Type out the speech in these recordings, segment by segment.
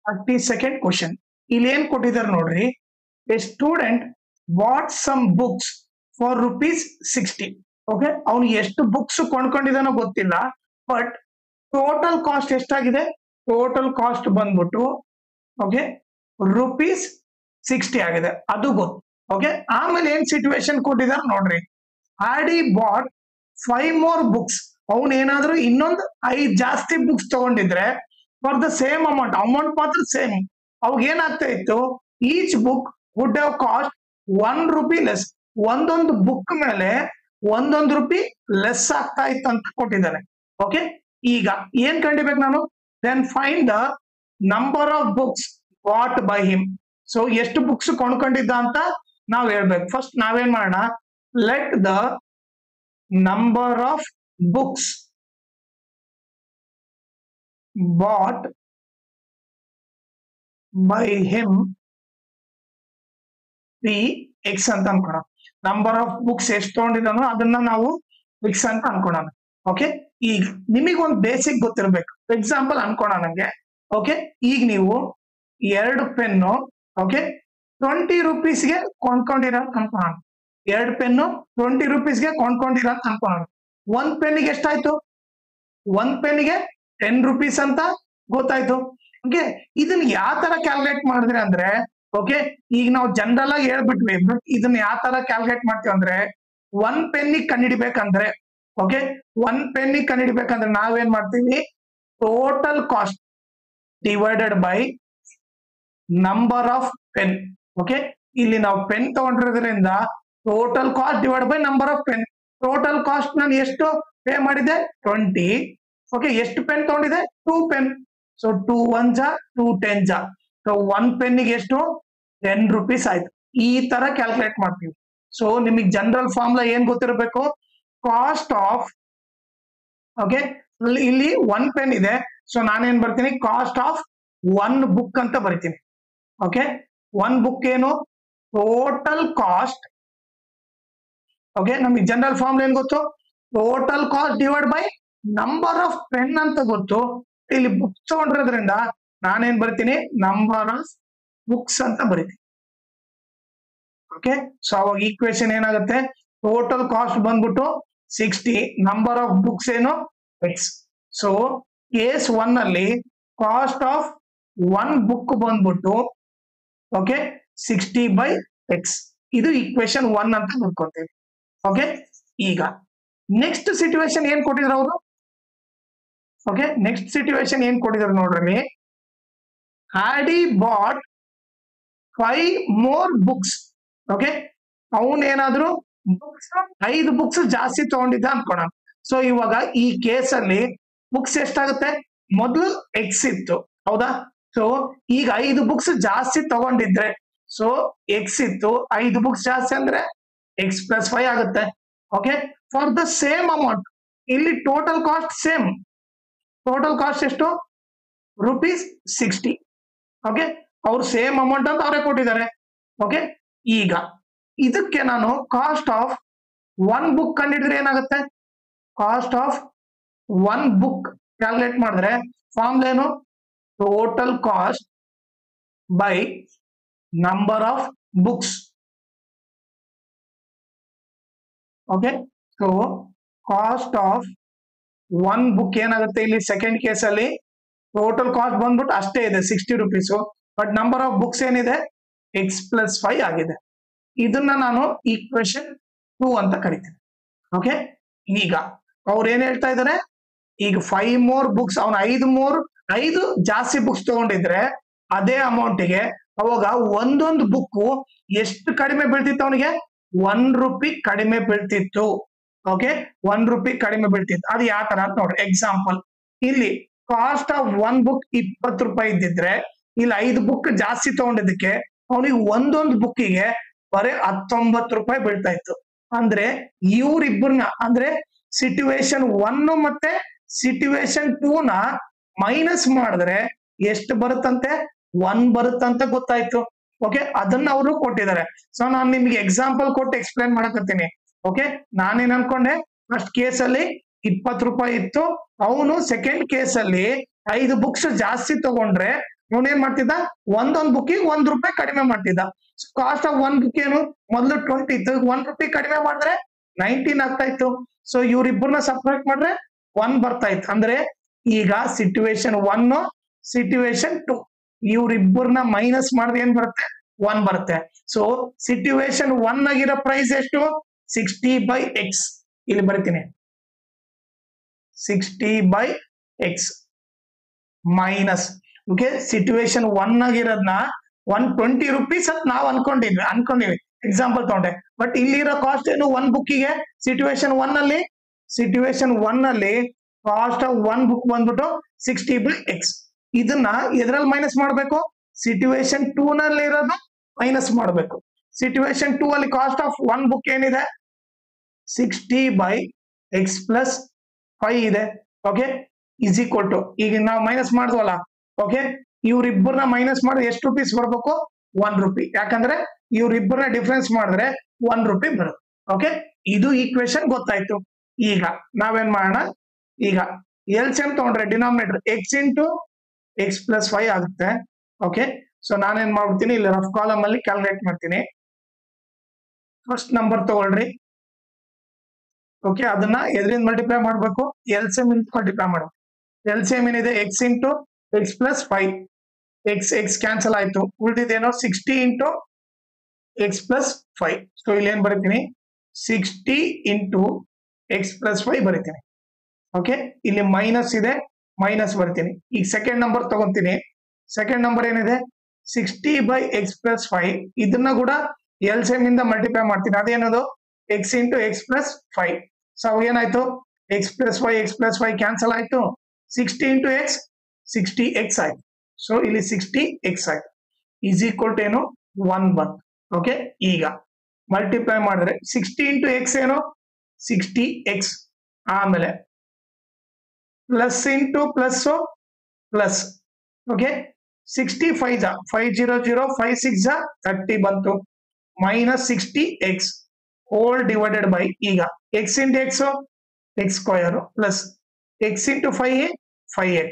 32nd question. ಇಲ್ಲಿ ಏನ್ ಕೊಟ್ಟಿದ್ದಾರೆ ನೋಡ್ರಿ. A student bought some books for ₹60. Okay, ಅವ್ನು ಎಷ್ಟು ಬುಕ್ಸ್ ಕೊಂಡ್ಕೊಂಡಿದಾನೋ ಗೊತ್ತಿಲ್ಲ, ಬಟ್ ಟೋಟಲ್ ಕಾಸ್ಟ್ ಎಷ್ಟಾಗಿದೆ? ಟೋಟಲ್ ಕಾಸ್ಟ್ ಬಂದ್ಬಿಟ್ಟು ಓಕೆ ₹60 ಆಗಿದೆ, ಅದು ಗೊತ್ತು. ಓಕೆ, ಆಮೇಲೆ ಏನ್ ಸಿಚುವೇಶನ್ ಕೊಟ್ಟಿದ್ದಾರೆ ನೋಡ್ರಿ. Had he bought 5 more books, ಅವ್ನು ಏನಾದ್ರು ಇನ್ನೊಂದು 5 ಜಾಸ್ತಿ ಬುಕ್ಸ್ ತಗೊಂಡಿದ್ರೆ ಫಾರ್ ದ ಸೇಮ್ ಅಮೌಂಟ್ ಮಾತ್ರ ಸೇಮ್, ಅವಾಗ ಏನಾಗ್ತಾ ಇತ್ತು? Each book would have cost ₹1 less. ಒಂದೊಂದು ಬುಕ್ ಮೇಲೆ ₹1 ಲೆಸ್ ಆಗ್ತಾ ಇತ್ತು ಅಂತ ಕೊಟ್ಟಿದ್ದಾರೆ. ಓಕೆ, ಈಗ ಏನ್ ಕಂಡಿಬೇಕು ನಾನು? Then find the number of books bought by him. So ಎಷ್ಟು ಬುಕ್ಸ್ ಕೊಂಡ್ಕೊಂಡಿದ್ದ ಅಂತ ನಾವ್ ಹೇಳ್ಬೇಕು. ಫಸ್ಟ್ ನಾವೇನ್ ಮಾಡೋಣ, let the number of books bought by him be x ಅಂತ ಅನ್ಕೋಣ. ನಂಬರ್ ಆಫ್ ಬುಕ್ಸ್ ಎಷ್ಟು ತಗೊಂಡಿದ್ದಾನೋ ಅದನ್ನ ನಾವು ಎಕ್ಸ್ ಅಂತ ಅನ್ಕೋಣ. ಓಕೆ, ಈಗ ನಿಮಗೊಂದು ಬೇಸಿಕ್ ಗೊತ್ತಿರ್ಬೇಕು. ಎಕ್ಸಾಂಪಲ್ ಅನ್ಕೋಣ ನಂಗೆ. ಓಕೆ, ಈಗ ನೀವು 2 ಪೆನ್ನು ಓಕೆ ₹20 ಕೊಂಡ್ಕೊಂಡಿರ ಅನ್ಕೋಣ. 2 ಪೆನ್ನು ₹20 ಕೊಂಡ್ಕೊಂಡಿರ ಅಂತ ಅನ್ಕೋಣ. 1 ಪೆನ್ನಿಗೆ ಎಷ್ಟಾಯ್ತು? 1 ಪೆನ್ನಿಗೆ ₹10 ಅಂತ ಗೊತ್ತಾಯ್ತು. ಓಕೆ, ಇದನ್ನ ಯಾವ ತರ ಕ್ಯಾಲ್ಕುಲೇಟ್ ಮಾಡಿದ್ರೆ ಅಂದ್ರೆ, ಓಕೆ ಈಗ ನಾವು ಜನರಲ್ ಆಗಿ ಹೇಳ್ಬಿಟ್ವಿ, ಬಟ್ ಇದನ್ನ ಯಾವ ತರ ಕ್ಯಾಲ್ಕುಲೇಟ್ ಮಾಡ್ತೀವಿ ಅಂದ್ರೆ, 1 ಪೆನ್ನಿಗೆ ಕಂಡುಹಿಡಿಬೇಕಂದ್ರೆ ಓಕೆ 1 ಪೆನ್ನಿಗೆ ಕಂಡುಹಿಡಿಬೇಕಂದ್ರೆ ನಾವೇನ್ ಮಾಡ್ತೀವಿ? Total cost divided by number of pen. Okay, ಇಲ್ಲಿ ನಾವು ಪೆನ್ ತಗೊಂಡಿರೋದ್ರಿಂದ total cost divide by number of pen. Total cost ನಾನು ಎಷ್ಟು ಪೇ ಮಾಡಿದೆ? 20. ಓಕೆ, ಎಷ್ಟು ಪೆನ್ ತಗೊಂಡಿದೆ? 2 ಪೆನ್. ಸೊ 2 1 2 10 ಸೊ 1 ಪೆನ್ನಿಗೆ ಎಷ್ಟು? ₹10 ಆಯ್ತು. ಈ ತರ ಕ್ಯಾಲ್ಕುಲೇಟ್ ಮಾಡ್ತೀವಿ. ಸೊ ನಿಮಗೆ ಜನರಲ್ ಫಾರ್ಮುಲಾ ಏನ್ ಗೊತ್ತಿರಬೇಕು? ಕಾಸ್ಟ್ ಆಫ್ ಓಕೆ, ಇಲ್ಲಿ 1 ಪೆನ್ ಇದೆ, ಸೊ ನಾನೇನ್ ಬರ್ತೀನಿ? ಕಾಸ್ಟ್ ಆಫ್ 1 ಬುಕ್ ಅಂತ ಬರಿತೀನಿ. ಓಕೆ, 1 ಬುಕ್ ಏನು? Total cost. ಓಕೆ, ನಮಗೆ ಜನರಲ್ ಫಾರ್ಮುಲಾ ಏನ್ ಗೊತ್ತು? Total cost divide by number of pen ಅಂತ ಗೊತ್ತು. ಇಲ್ಲಿ ಬುಕ್ಸ್ ತಗೊಂಡಿರೋದ್ರಿಂದ ನಾನೇನ್ ಬರ್ತೀನಿ? ನಂಬರ್ ಆಫ್ ಬುಕ್ಸ್ ಅಂತ ಬರಿತೀನಿ. ಓಕೆ, ಸೊ ಅವಾಗ ಈಕ್ವೇಶನ್ ಏನಾಗುತ್ತೆ? ಟೋಟಲ್ ಕಾಸ್ಟ್ ಬಂದ್ಬಿಟ್ಟು 60, ನಂಬರ್ ಆಫ್ ಬುಕ್ಸ್ ಏನು? ಎಕ್ಸ್. ಸೊ ಕೇಸ್ 1 ಅಲ್ಲಿ ಕಾಸ್ಟ್ ಆಫ್ 1 ಬುಕ್ ಬಂದ್ಬಿಟ್ಟು ಓಕೆ 60/x. ಇದು ಈಕ್ವೇಶನ್ 1 ಅಂತ ನೋಡ್ಕೊಂತೀವಿ. ಓಕೆ, ಈಗ ನೆಕ್ಸ್ಟ್ ಸಿಚುವೇಶನ್ ಏನ್ ಕೊಟ್ಟಿದ್ರು ಅವರು? ಓಕೆ, ನೆಕ್ಸ್ಟ್ ಸಿಚುವೇಶನ್ ಏನ್ ಕೊಟ್ಟಿದ್ರು ನೋಡ್ರಿ. Had he bought 5 more books. Okay, ಅವನೇನಾದ್ರು 5 ಬುಕ್ಸ್ ಜಾಸ್ತಿ ತಗೊಂಡಿದ್ದ ಅನ್ಕೋಣ. ಸೊ ಇವಾಗ ಈ ಕೇಸ್ ಅಲ್ಲಿ ಬುಕ್ಸ್ ಎಷ್ಟಾಗುತ್ತೆ? ಮೊದಲು ಎಕ್ಸ್ ಇತ್ತು, ಹೌದಾ? ಸೊ ಈಗ 5 ಬುಕ್ಸ್ ಜಾಸ್ತಿ ತಗೊಂಡಿದ್ರೆ, ಸೊ ಎಕ್ಸ್ ಇತ್ತು, 5 ಬುಕ್ಸ್ ಜಾಸ್ತಿ ಅಂದ್ರೆ x+5 ಆಗುತ್ತೆ. Okay, for the same amount ಇಲ್ಲಿ total cost same. Total cost ಎಷ್ಟು? ₹60. ಓಕೆ, ಅವ್ರು ಸೇಮ್ ಅಮೌಂಟ್ ಅಂತ ಅವರೇ ಕೊಟ್ಟಿದ್ದಾರೆ. ಓಕೆ, ಈಗ ಇದಕ್ಕೆ ನಾನು ಕಾಸ್ಟ್ ಆಫ್ 1 ಬುಕ್ ಕಂಡಿಡಿದ್ರೆ ಏನಾಗುತ್ತೆ? ಕಾಸ್ಟ್ ಆಫ್ 1 ಬುಕ್ ಕ್ಯಾಲ್ಕುಲೇಟ್ ಮಾಡಿದ್ರೆ ಫಾರ್ಮುಲಾ ಏನು? Total cost by number of books. Okay, so cost of 1 book ಏನಾಗುತ್ತೆ? ಇಲ್ಲಿ ಸೆಕೆಂಡ್ ಕೇಸ್ ಅಲ್ಲಿ ಟೋಟಲ್ ಕಾಸ್ಟ್ ಬಂದ್ಬಿಟ್ಟು ಅಷ್ಟೇ ಇದೆ ₹60, ಬಟ್ ನಂಬರ್ ಆಫ್ ಬುಕ್ಸ್ ಏನಿದೆ? x+5 ಆಗಿದೆ. ಇದನ್ನ ನಾನು ಈಕ್ವೇಶನ್ 2 ಅಂತ ಕರಿತೀನಿ. ಓಕೆ, ಈಗ ಅವ್ರು ಏನ್ ಹೇಳ್ತಾ ಇದ್ದಾರೆ? ಈಗ 5 more ಬುಕ್ಸ್, ಅವನು 5 ಜಾಸ್ತಿ ಬುಕ್ಸ್ ತಗೊಂಡಿದ್ರೆ ಅದೇ ಅಮೌಂಟಿಗೆ ಅವಾಗ ಒಂದೊಂದು ಬುಕ್ ಎಷ್ಟು ಕಡಿಮೆ ಬೀಳ್ತಿತ್ತು? ಅವನಿಗೆ ₹1 ಕಡಿಮೆ ಬೀಳ್ತಿತ್ತು. ಓಕೆ, ₹1 ಕಡಿಮೆ ಬೀಳ್ತಿತ್ತು. ಅದು ಯಾವ ತರ ಅಂತ ನೋಡ್ರಿ. ಎಕ್ಸಾಂಪಲ್, ಇಲ್ಲಿ ಕಾಸ್ಟ್ ಆಫ್ 1 ಬುಕ್ ₹20 ಇದ್ದಿದ್ರೆ, ಇಲ್ಲಿ 5 ಬುಕ್ ಜಾಸ್ತಿ ತಗೊಂಡಿದ್ದಕ್ಕೆ ಅವನಿಗೆ ಒಂದೊಂದು ಬುಕ್ಕಿಗೆ ಬರೀ ₹19 ಬೀಳ್ತಾ ಇತ್ತು. ಅಂದ್ರೆ ಇವ್ರಿಬ್ಬರನ್ನ, ಅಂದ್ರೆ ಸಿಚುವೇಶನ್ 1 ಮತ್ತೆ ಸಿಚುವೇಶನ್ 2 ನ ಮೈನಸ್ ಮಾಡಿದ್ರೆ ಎಷ್ಟು ಬರುತ್ತಂತೆ? 1 ಬರುತ್ತಂತ ಗೊತ್ತಾಯ್ತು. ಓಕೆ, ಅದನ್ನ ಅವರು ಕೊಟ್ಟಿದ್ದಾರೆ. ಸೊ ನಾನು ನಿಮ್ಗೆ ಎಕ್ಸಾಂಪಲ್ ಕೊಟ್ಟು ಎಕ್ಸ್ಪ್ಲೈನ್ ಮಾಡಕತ್ತೀನಿ. ಓಕೆ, ನಾನೇನ್ ಅನ್ಕೊಂಡೆ? ಫಸ್ಟ್ ಕೇಸ್ ಅಲ್ಲಿ ₹20 ಇತ್ತು, ಅವನು ಸೆಕೆಂಡ್ ಕೇಸ್ ಅಲ್ಲಿ 5 ಬುಕ್ಸ್ ಜಾಸ್ತಿ ತಗೊಂಡ್ರೆ ಇವನೇನ್ ಮಾಡ್ತಿದ್ದ ಒಂದೊಂದ್ ಬುಕ್ಕಿಗೆ ₹1 ಕಡಿಮೆ ಮಾಡ್ತಿದ್ದ. ಕಾಸ್ಟ್ ಆಫ್ ಒನ್ ಬುಕ್ ಏನು ಮೊದಲು 20 ಇತ್ತು, ₹1 ಕಡಿಮೆ ಮಾಡಿದ್ರೆ 19 ಆಗ್ತಾ ಇತ್ತು. ಸೊ ಇವ್ರಿಬ್ಬರನ್ನ ಸಪ್ರೇಟ್ ಮಾಡ್ರೆ 1 ಬರ್ತಾ ಇತ್ತು. ಅಂದ್ರೆ ಈಗ ಸಿಚುವೇಶನ್ 1 ಸಿಚುವೇಶನ್ 2 ಇವ್ರಿಬ್ಬರನ್ನ ಮೈನಸ್ ಮಾಡಿದ್ರೆ ಏನ್ ಬರುತ್ತೆ 1 ಬರುತ್ತೆ. ಸೊ ಸಿಚುವೇಶನ್ 1 ಆಗಿರೋ ಪ್ರೈಸ್ ಎಷ್ಟು 60/x. ಇಲ್ಲಿ ಬರೀತೀನಿ 60/x ಮೈನಸ್ ಓಕೆ ಸಿಚುವೇಶನ್ 1 ಆಗಿರೋದ್ನ ₹120 ಅಂತ ನಾವು ಅನ್ಕೊಂಡಿವಿ ಎಕ್ಸಾಂಪಲ್ ತಗೊಂಡೆ. ಬಟ್ ಇಲ್ಲಿರೋ ಕಾಸ್ಟ್ ಏನು ಒನ್ ಬುಕ್ಕಿಗೆ ಸಿಚುವೇಶನ್ 1 ಅಲ್ಲಿ ಕಾಸ್ಟ್ ಆಫ್ ಒನ್ ಬುಕ್ ಬಂದ್ಬಿಟ್ಟು 60/x. ಇದನ್ನ ಎದ್ರಲ್ಲಿ ಮೈನಸ್ ಮಾಡ್ಬೇಕು ಸಿಚುವೇಶನ್ 2 ನಲ್ಲಿ ಇರೋದು ಮೈನಸ್ ಮಾಡ್ಬೇಕು. ಸಿಚುವೇಶನ್ 2 ಅಲ್ಲಿ ಕಾಸ್ಟ್ ಆಫ್ ಒನ್ ಬುಕ್ ಏನಿದೆ 60/x ಪ್ಲಸ್ 5 ಇದೆ. ಓಕೆ ಇಸ್ ಈಕ್ವಲ್ ಟು ಈಗ ನಾವು ಮೈನಸ್ ಮಾಡಿದ್ವಲ್ಲ. ಓಕೆ ಇವ್ರಿಬ್ಬರನ್ನ ಮೈನಸ್ ಮಾಡಿದ್ರೆ ಎಷ್ಟು ರೂಪೀಸ್ ಬರ್ಬೇಕು ₹1. ಯಾಕಂದ್ರೆ ಇವ್ರಿಬ್ಬರನ್ನ ಡಿಫರೆನ್ಸ್ ಮಾಡಿದ್ರೆ ₹1 ಬರುತ್ತೆ. ಓಕೆ ಇದು ಈಕ್ವೇಶನ್ ಗೊತ್ತಾಯ್ತು. ಈಗ ನಾವೇನ್ ಮಾಡೋಣ, ಈಗ LCM ತಗೊಂಡ್ರೆ ಡಿನಾಮಿನೇಟರ್ x ಪ್ಲಸ್ 5 ಆಗುತ್ತೆ. ಓಕೆ ಸೊ ನಾನೇನ್ ಮಾಡ್ಬಿಡ್ತೀನಿ ಇಲ್ಲಿ ರಫ್ ಕಾಲಮ್ ಅಲ್ಲಿ ಕ್ಯಾಲ್ಕುಲೇಟ್ ಮಾಡ್ತೀನಿ. ಫಸ್ಟ್ ನಂಬರ್ ತಗೊಳ್ರಿ. ಓಕೆ ಅದನ್ನ ಎದ್ರಿಂದ ಮಲ್ಟಿಪ್ಲೈ ಮಾಡ್ಬೇಕು LCM ಇಂದ ಮಲ್ಟಿಪ್ಲೈ ಮಾಡ್ಬೇಕು. LCM ಏನಿದೆ x ಪ್ಲಸ್ 5 x ಕ್ಯಾನ್ಸಲ್ ಆಯ್ತು, ಉಳಿದಿದ್ದೇನೋ 60 ಇಂಟು x ಪ್ಲಸ್ 5. ಸೊ ಇಲ್ಲಿ ಏನ್ ಬರೀತೀನಿ 60 ಇಂಟು x ಪ್ಲಸ್ 5 ಬರೀತೀನಿ. ಓಕೆ ಇಲ್ಲಿ ಮೈನಸ್ ಇದೆ ಮೈನಸ್ ಬರ್ತೀನಿ. ಈಗ ಸೆಕೆಂಡ್ ನಂಬರ್ ತಗೊಂತೀನಿ. ಸೆಕೆಂಡ್ ನಂಬರ್ ಏನಿದೆ 60/x ಪ್ಲಸ್ 5 ಇದನ್ನ ಕೂಡ LCM ಇಂದ ಮಲ್ಟಿಪ್ಲೈ ಮಾಡ್ತೀನಿ. ಅದೇನದು x into x plus 5. So ಏನಾಯ್ತು x ಪ್ಲಸ್ 5 ಕ್ಯಾನ್ಸಲ್ ಆಯ್ತು, 60 ಇಂಟು x 60x ಆಯ್ತು. ಸೊ ಇಲ್ಲಿ 60x ಆಯ್ತು ಈಸ್ ಈಕ್ವಲ್ ಟು ಏನು 1 ಬಂತು. ಓಕೆ ಈಗ ಮಲ್ಟಿಪ್ಲೈ ಮಾಡಿದ್ರೆ 60 ಇಂಟು x ಏನು 60x, ಆಮೇಲೆ plus into plus plus. Okay 65 500 5 6 30 ಬಂತು, minus 60x whole divided by ಈಗ x into x square plus x into 5x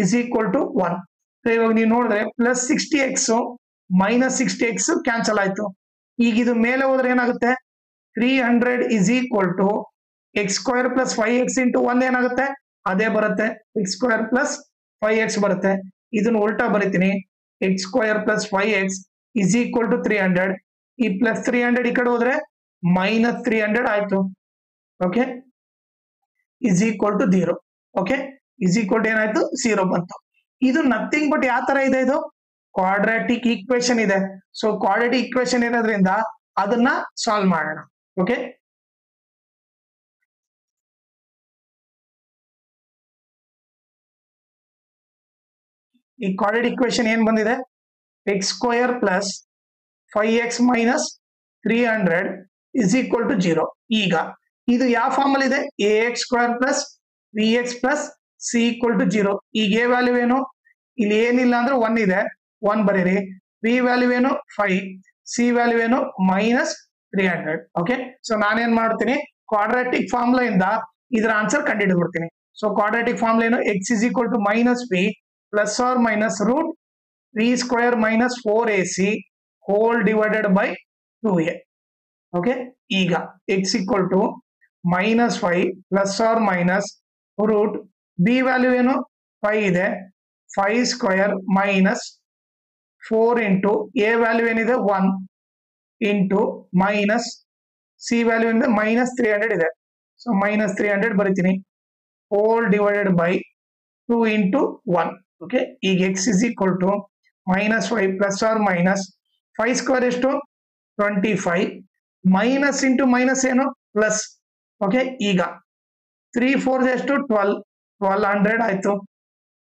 is equal to 1. ಇವಾಗ ನೀವು ನೋಡಿದ್ರೆ plus 60x minus 60x cancel ಆಯ್ತು. ಈಗ ಇದು ಮೇಲೆ ಹೋದ್ರೆ ಏನಾಗುತ್ತೆ 300 is equal to x square plus 5x into 1 ಏನಾಗುತ್ತೆ ಅದೇ ಬರುತ್ತೆ x ಸ್ಕ್ವಯರ್ ಪ್ಲಸ್ 5x ಬರುತ್ತೆ. ಇದನ್ನ ಉಲ್ಟಾ ಬರೀತೀನಿ x square plus 5x is equal to 300. ಈ ಪ್ಲಸ್ 300 ಈ ಕಡೆ ಹೋದ್ರೆ ಮೈನಸ್ 300 ಆಯ್ತು. Okay is equal to 0. Okay is equal to ಏನಾಯ್ತು 0 ಬಂತು. ಇದು ನಥಿಂಗ್ ಬಟ್ ಯಾವ ತರ ಇದೆ, ಇದು ಕ್ವಾಡ್ರಾಟಿಕ್ ಈಕ್ವೇಶನ್ ಇದೆ. ಸೊ ಕ್ವಾಡ್ರಾಟಿಕ್ ಈಕ್ವೇಶನ್ ಇರೋದ್ರಿಂದ ಅದನ್ನ ಸಾಲ್ವ್ ಮಾಡೋಣ. ಓಕೆ ಈ ಕ್ವಾಡ್ರಾಟಿಕ್ ಈಕ್ವೇಶನ್ ಏನ್ ಬಂದಿದೆ x square plus 5x minus 300 is equal to 0. ಈಗ ಇದು ಯಾವ ಫಾರ್ಮ್ ಅಲ್ಲಿ ಇದೆ ax square plus bx plus c equal to 0. ಈಗ a ವ್ಯಾಲ್ಯೂ ಏನು ಇಲ್ಲಿ ಏನಿಲ್ಲ ಅಂದ್ರೆ 1 ಇದೆ 1 ಬರೀರಿ. b ವ್ಯಾಲ್ಯೂ ಏನು 5, c ವ್ಯಾಲ್ಯೂ ಏನು ಮೈನಸ್ 300. ಓಕೆ ಸೊ ನಾನೇನ್ ಮಾಡ್ತೀನಿ ಕ್ವಾಡ್ರಾಟಿಕ್ ಫಾರ್ಮುಲಾ ಇಂದ ಇದರ ಆನ್ಸರ್ ಕಂಡುಹಿಡಿದ್ಬಿಡ್ತೀನಿ. ಸೊ ಕ್ವಾಡ್ರಾಟಿಕ್ ಫಾರ್ಮುಲಾ ಏನು x is equal to minus b plus or minus root b square minus 4ac whole divided by 2a. Okay ಈಗ x equal to minus 5 plus or minus root b value ಏನು 5 ಇದೆ 5 square minus 4 into a value ಏನಿದೆ 1 into minus c value ಏನಿದೆ minus 300 ಇದೆ. So minus 300 ಬರೀತೀನಿ whole divided by 2 into 1. Okay ಈಗ x is equal to minus 5 plus or minus 5 square ಎಷ್ಟು 25 minus into minus ಏನು plus. Okay ಈಗ 3 4 ಎಷ್ಟು 1200 ಆಯ್ತು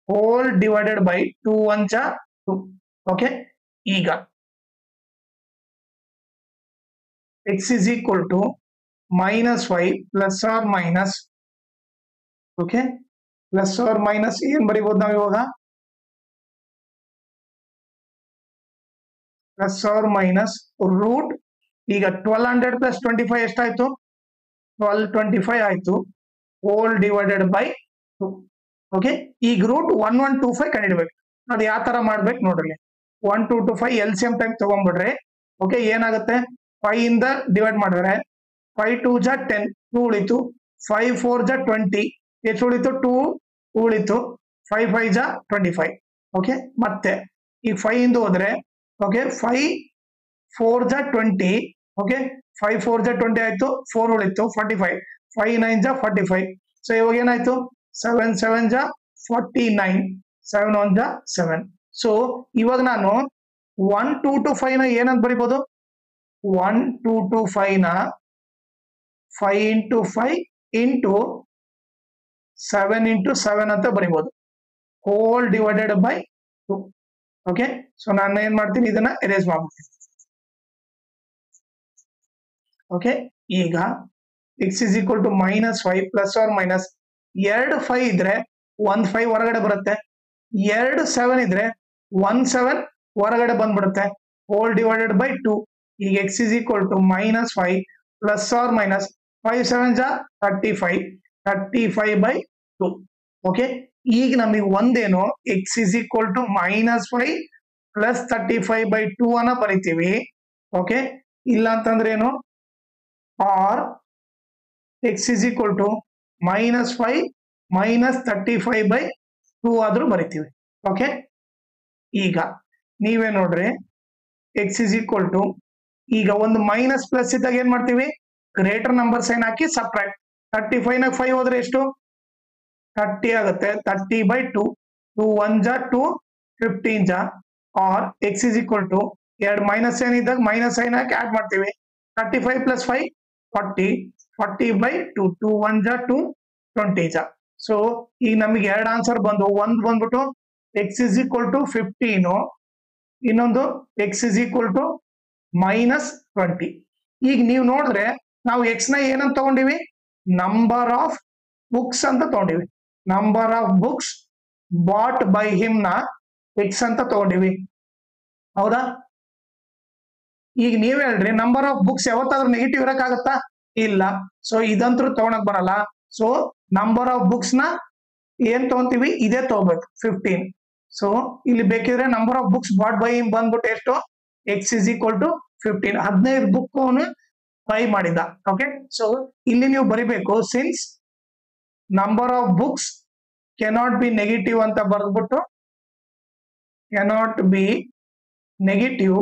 ಹೋಲ್ ಡಿವೈಡೆಡ್ ಬೈ 2 1 2. ಓಕೆ ಈಗ x is equal to minus 5 plus or minus. Okay plus or minus ಏನ್ ಬರೀಬಹುದು ನಾವು ಇವಾಗ ಪ್ಲಸ್ ಆರ್ ಮೈನಸ್ ರೂಟ್. ಈಗ 1200 ಪ್ಲಸ್ 25 ಎಷ್ಟಾಯ್ತು 1225 ಆಯ್ತು ಹೋಲ್ ಡಿವೈಡೆಡ್ ಬೈ 2. ಓಕೆ ಈಗ ರೂಟ್ 1125 ಕಂಡುಹಿಡಬೇಕು. ಅದು ಯಾವ ತರ ಮಾಡ್ಬೇಕು ನೋಡ್ರಿ. 1 2 to 5 LCM ಟೈಪ್ ತಗೊಂಡ್ಬಿಡ್ರಿ. ಓಕೆ, ಏನಾಗುತ್ತೆ 5 ಇಂದ ಡಿವೈಡ್ ಮಾಡಿದ್ರೆ 5 2 ಜಾ 10 2 ಉಳಿತು, 5 4 ಜಾ 20 ಎಷ್ಟು ಉಳಿತು 2 ಉಳಿತು, 5 5 ಜಾ 25. ಓಕೆ, ಮತ್ತೆ ಈ 5 ಇಂದ ಹೋದ್ರೆ ಓಕೆ 5 4 ಜಾ 20. ಓಕೆ, 5 4 ಜಾ 20 ಆಯ್ತು, 4 ಉಳಿತು 45, 5 9 ಜಾ 45. ಸೊ ಇವಾಗ ಏನಾಯ್ತು 7 7 ಜಾ 49, 7 1 ಜಾ 7. ಸೊ ಇವಾಗ ನಾನು 1 2 to 5 ನ ಏನಂತ ಬರಿಬಹುದು, 1 2 to 5 ನ 5 into 5 into 7 into 7 ಅಂತ ಬರಿಬಹುದು, whole divided by 2. Okay, so ನಾನು ಏನ್ ಮಾಡ್ತೀನಿ ಇದನ್ನ ಎರೇಸ್ ಮಾಡ್ಬಿಡ್ತೀನಿ. ಓಕೆ, ಈಗ x is equal to -5 plus or minus 2 5 ಇದ್ರೆ 1 5 ಹೊರಗಡೆ ಬರುತ್ತೆ, 2 7 ಇದ್ರೆ 1 7 ಹೊರಗಡೆ ಬಂದ್ಬಿಡುತ್ತೆ, ಹೋಲ್ ಡಿವೈಡೆಡ್ ಬೈ 2. ಈಗ x is equal to -5 plus or minus 5 7 ಜಾ 35, 35 by 2. ಓಕೆ, ಈಗ ನಮಗೆ ಒಂದೇನು x is equal to -5 plus 35 by 2 ಅನ್ನ ಬರಿತೀವಿ. ಓಕೆ, ಇಲ್ಲ ಅಂತಂದ್ರೆ ಏನು, R x is equal to -5 minus 35 by 2 ಆದ್ರೂ ಬರಿತೀವಿ. ಓಕೆ, ಈಗ ನೀವೇ ನೋಡ್ರಿ x is equal to, ಈಗ ಒಂದು ಮೈನಸ್ ಪ್ಲಸ್ ಇದ್ದಾಗ ಏನ್ ಮಾಡ್ತೀವಿ, ಗ್ರೇಟರ್ ನಂಬರ್ ಸೈನ್ ಹಾಕಿ ಸಬ್ಟ್ರಾಕ್ಟ್. 35 ನ 5 ಹೋದ್ರೆ ಎಷ್ಟು 30 ಆಗುತ್ತೆ, 30 by 2, 2 1 ಜಾ 2 15 ಜಾ, or x is equal to ಎರಡು ಮೈನಸ್ ಸೈನ್ ಇದ್ದಾಗ ಮೈನಸ್ ಸೈನ್ ಹಾಕಿ ಆಡ್ ಮಾಡ್ತೀವಿ, 35 plus 5 40, 40 by 2, 2 1 ಜಾ 2 20 ಜಾ. ಸೊ ಈಗ ನಮಗೆ ಎರಡು ಆನ್ಸರ್ ಬಂದು, ಒಂದು ಬಂದ್ಬಿಟ್ಟು x is equal to 15, ಇನ್ನೊಂದು x is equal to -20. ಈಗ ನೀವು ನೋಡಿದ್ರೆ ನಾವು x ನ ಏನಂತ ತಗೊಂಡಿವಿ, ನಂಬರ್ ಆಫ್ ಬುಕ್ಸ್ ಅಂತ ತಗೊಂಡಿವಿ. Number of books bought by him ನ x ಅಂತ ತಗೊಂಡಿವಿ, ಹೌದಾ? ಈಗ ನೀವ್ ಹೇಳ್ರಿ ನಂಬರ್ ಆಫ್ ಬುಕ್ಸ್ ಯಾವತ್ತಾದ್ರೂ ನೆಗೆಟಿವ್ ಇರಕ್ಕಾಗತ್ತಾ, ಇಲ್ಲ. ಸೊ ಇದಂತೂ ತಗೊಳಕ್ ಬರಲ್ಲ. ಸೊ ನಂಬರ್ ಆಫ್ ಬುಕ್ಸ್ ನ ಏನ್ ತಗೊಂತೀವಿ, ಇದೇ ತಗೋಬೇಕು 15. ಸೊ ಇಲ್ಲಿ ಬೇಕಿದ್ರೆ number of books bought by him ಬಂದ್ಬಿಟ್ಟು ಎಷ್ಟು, x is equal to 15, 15 book ಅವನು ಬೈ ಮಾಡಿದ. ಓಕೆ, ಸೊ ಇಲ್ಲಿ ನೀವು ಬರಿಬೇಕು, since number of books cannot be negative ಅಂತ ಬರೆದ್ಬಿಟ್ಟು, ಕೆನಾಟ್ ಬಿ ನೆಗೆಟಿವ್,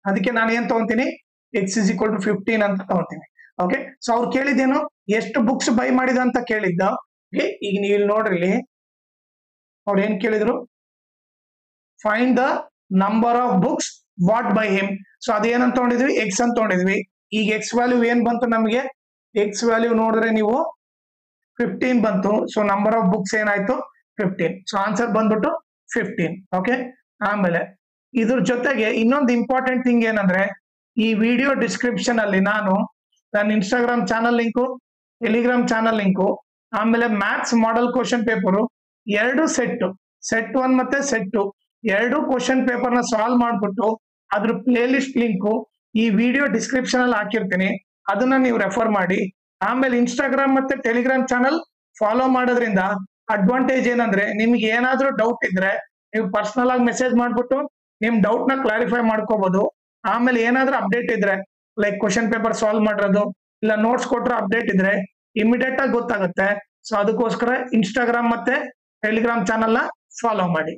ಅದಕ್ಕೆ ನಾನು ಏನ್ ತಗೊಂತೀನಿ, x is equal to 15 ಅಂತ ತಗೊಂತೀನಿ. ಓಕೆ, ಸೊ ಅವ್ರು ಕೇಳಿದ್ದೇನು, ಎಷ್ಟು ಬುಕ್ಸ್ ಬೈ ಮಾಡಿದ ಅಂತ ಕೇಳಿದ್ದ. ಓಕೆ, ಈಗ ನೀವು ಇಲ್ಲಿ ನೋಡ್ರಿ ಅವ್ರು ಏನ್ ಕೇಳಿದ್ರು, find the number of books bought by him. So ಅದೇನಂತ ತಗೊಂಡಿದ್ವಿ, x ಅಂತ ತಗೊಂಡಿದ್ವಿ. ಈಗ x ವ್ಯಾಲ್ಯೂ ಏನ್ ಬಂತು ನಮಗೆ, x ವ್ಯಾಲ್ಯೂ ನೋಡಿದ್ರೆ ನೀವು 15 ಬಂತು. ಸೊ ನಂಬರ್ ಆಫ್ ಬುಕ್ಸ್ ಏನಾಯ್ತು 15. ಸೊ ಆನ್ಸರ್ ಬಂದ್ಬಿಟ್ಟು 15. ಓಕೆ, ಆಮೇಲೆ ಇದ್ರ ಜೊತೆಗೆ ಇನ್ನೊಂದು ಇಂಪಾರ್ಟೆಂಟ್ ಥಿಂಗ್ ಏನಂದ್ರೆ, ಈ ವಿಡಿಯೋ ಡಿಸ್ಕ್ರಿಪ್ಷನ್ ಅಲ್ಲಿ ನಾನು ನನ್ನ Instagram channel link, Telegram channel link, ಆಮೇಲೆ ಮ್ಯಾಥ್ಸ್ ಮಾಡೆಲ್ ಕ್ವಶನ್ ಪೇಪರು ಎರಡು ಸೆಟ್ 1 ಮತ್ತೆ ಸೆಟ್ 2 ಎರಡು ಕ್ವಶನ್ ಪೇಪರ್ ನ ಸಾಲ್ವ್ ಮಾಡ್ಬಿಟ್ಟು ಅದ್ರ ಪ್ಲೇ ಲಿಸ್ಟ್ ಲಿಂಕು ಈ ವಿಡಿಯೋ ಡಿಸ್ಕ್ರಿಪ್ಷನ್ ಅಲ್ಲಿ ಹಾಕಿರ್ತೀನಿ, ಅದನ್ನ ನೀವು ರೆಫರ್ ಮಾಡಿ. ಆಮೇಲೆ ಇನ್ಸ್ಟಾಗ್ರಾಮ್ ಮತ್ತೆ ಟೆಲಿಗ್ರಾಮ್ ಚಾನಲ್ ಫಾಲೋ ಮಾಡೋದ್ರಿಂದ ಅಡ್ವಾಂಟೇಜ್ ಏನಂದ್ರೆ, ನಿಮ್ಗೆ ಏನಾದ್ರೂ ಡೌಟ್ ಇದ್ರೆ ನೀವು ಪರ್ಸನಲ್ ಆಗಿ ಮೆಸೇಜ್ ಮಾಡ್ಬಿಟ್ಟು ನಿಮ್ ಡೌಟ್ ನ ಕ್ಲಾರಿಫೈ ಮಾಡ್ಕೋಬಹುದು. ಆಮೇಲೆ ಏನಾದ್ರೂ ಅಪ್ಡೇಟ್ ಇದ್ರೆ, ಲೈಕ್ ಕ್ವಶನ್ ಪೇಪರ್ ಸಾಲ್ವ್ ಮಾಡಿರೋದು ಇಲ್ಲ ನೋಟ್ಸ್ ಕೊಟ್ರೆ ಅಪ್ಡೇಟ್ ಇದ್ರೆ ಇಮಿಡಿಯೇಟ್ ಆಗಿ ಗೊತ್ತಾಗುತ್ತೆ. ಸೊ ಅದಕ್ಕೋಸ್ಕರ ಇನ್ಸ್ಟಾಗ್ರಾಮ್ ಮತ್ತೆ ಟೆಲಿಗ್ರಾಮ್ ಚಾನಲ್ ನ ಫಾಲೋ ಮಾಡಿ.